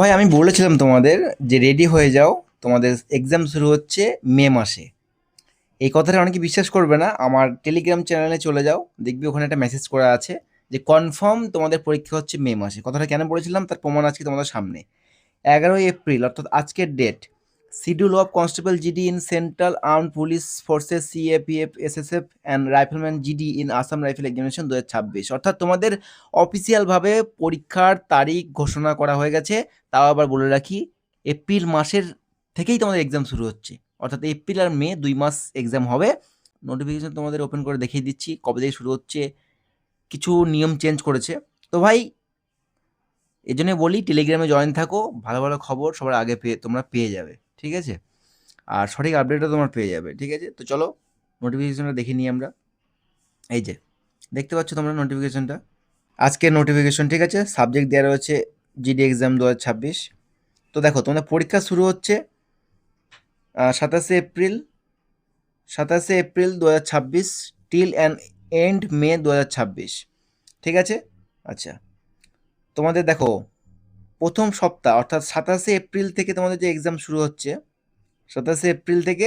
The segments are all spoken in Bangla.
ভাই আমি বলেছিলাম তোমাদের যে রেডি হয়ে যাও, তোমাদের এক্সাম শুরু হচ্ছে মে মাসে। এই কথাটা অনেকে বিশ্বাস করবে না। আমার টেলিগ্রাম চ্যানেলে চলে যাও, দেখবি ওখানে একটা মেসেজ করা আছে যে কনফার্ম তোমাদের পরীক্ষা হচ্ছে মে মাসে। কথাটা কেন বলেছিলাম তার প্রমাণ আজকে তোমাদের সামনে। 11 এপ্রিল অর্থাৎ আজকের date, schedule of constable GD in central armed police forces CAPF SSF and rifleman GD in Assam rifle examination 2026। অর্থাৎ তোমাদের অফিসিয়ালভাবে পরীক্ষার তারিখ ঘোষণা করা হয়ে গেছে। তাও আবার বলে রাখি, এপ্রিল মাসের থেকেই তোমাদের এক্সাম শুরু হচ্ছে। অর্থাৎ এপ্রিল আর মে 2 মাস এক্সাম হবে। নোটিফিকেশন তোমাদের ওপেন করে দেখিয়ে দিচ্ছি কবে থেকে শুরু হচ্ছে। কিছু নিয়ম চেঞ্জ করেছে। তো ভাই, এই জন্য বলি টেলিগ্রামে জয়েন থাকো, ভালো ভালো খবর সবার আগে তোমরা পেয়ে যাবে, ঠিক আছে? আর সঠিক আপডেটও তোমরা পেয়ে যাবে, ঠিক আছে? তো চলো নোটিফিকেশনটা দেখে নিই আমরা। এই যে দেখতে পাচ্ছ তোমরা নোটিফিকেশনটা, আজকের নোটিফিকেশন, ঠিক আছে? সাবজেক্ট দেওয়া রয়েছে জিডি এক্সাম 2026। তো দেখো তোমাদের পরীক্ষা শুরু হচ্ছে 27 April, 27 April 2026 till and end May 2026, ঠিক আছে? আচ্ছা, তোমাদের দেখো প্রথম সপ্তাহ অর্থাৎ 27 এপ্রিল থেকে তোমাদের যে এক্সাম শুরু হচ্ছে, 27 এপ্রিল থেকে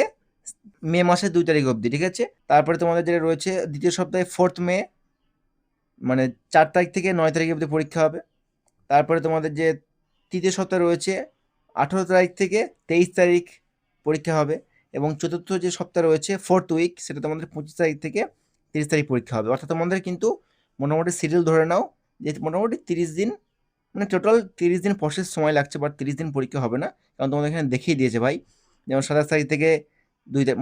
মে মাসের 2 তারিখ অবধি, ঠিক আছে? তারপরে তোমাদের যেটা রয়েছে দ্বিতীয় সপ্তাহে 4th মে, মানে 4 তারিখ থেকে 9 তারিখ অবধি পরীক্ষা হবে। তারপরে তোমাদের যে তৃতীয় সপ্তাহ রয়েছে 18 তারিখ থেকে 23 তারিখ পরীক্ষা হবে। এবং চতুর্থ যে সপ্তাহ রয়েছে 4th উইক, সেটা তোমাদের 25 তারিখ থেকে 30 তারিখ পরীক্ষা হবে। অর্থাৎ তোমাদের কিন্তু মোটামুটি শিডিউল ধরে নাও যে মোটামুটি 30 দিন, মানে টোটাল 30 দিন প্রসেস সময় লাগছে, বাট 30 দিন পরীক্ষা হবে না। কারণ তোমাদের এখানে দেখিয়ে দিয়েছে ভাই, যেমন 27 তারিখ থেকে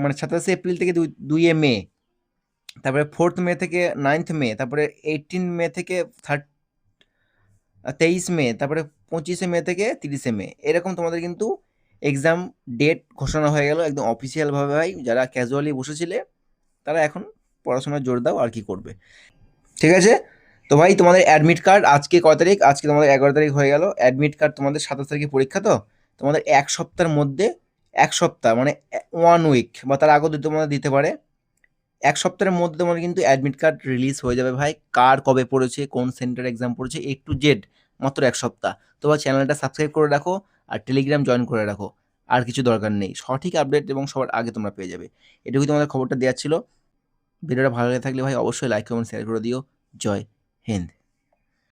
মানে 27 এপ্রিল থেকে 2 মে, তারপরে 4th মে থেকে 9th মে, তারপরে 18 মে থেকে 23 মে, তারপরে 25মে থেকে 30মে, এরকম তোমাদের কিন্তু এক্সাম ডেট ঘোষণা হয়ে গেল একদম অফিসিয়ালভাবে। ভাই যারা ক্যাজুয়ালি বসেছিলে তারা এখন পড়াশোনায় জোর দাও, আর কি করবে, ঠিক আছে? তো ভাই তোমাদের অ্যাডমিট কার্ড আজকে কয় তারিখ? আজকে তোমাদের 11 তারিখ হয়ে গেল। অ্যাডমিট কার্ড তোমাদের 27 তারিখে পরীক্ষা, তো তোমাদের 1 সপ্তাহের মধ্যে, 1 সপ্তাহ মানে 1 উইক বা তার আগেও তোমাদের দিতে পারে, 1 সপ্তাহের মধ্যে তোমার কিন্তু অ্যাডমিট কার্ড রিলিজ হয়ে যাবে ভাই। কার কবে পড়েছে, কোন সেন্টার এক্সাম পড়েছে, A to Z, মাত্র 1 সপ্তাহ। তোমার চ্যানেলটা সাবস্ক্রাইব করে রাখো আর টেলিগ্রাম জয়েন করে রাখো। আর কিছু দরকার নেই, সঠিক আপডেট এবং সবার আগে তোমরা পেয়ে যাবে। এটুকুই তোমাদের খবরটা দেওয়ার ছিল। ভিডিওটা ভালো লেগে থাকলে ভাই অবশ্যই লাইক কমেন্ট শেয়ার করে দিও। জয় হিন্দ।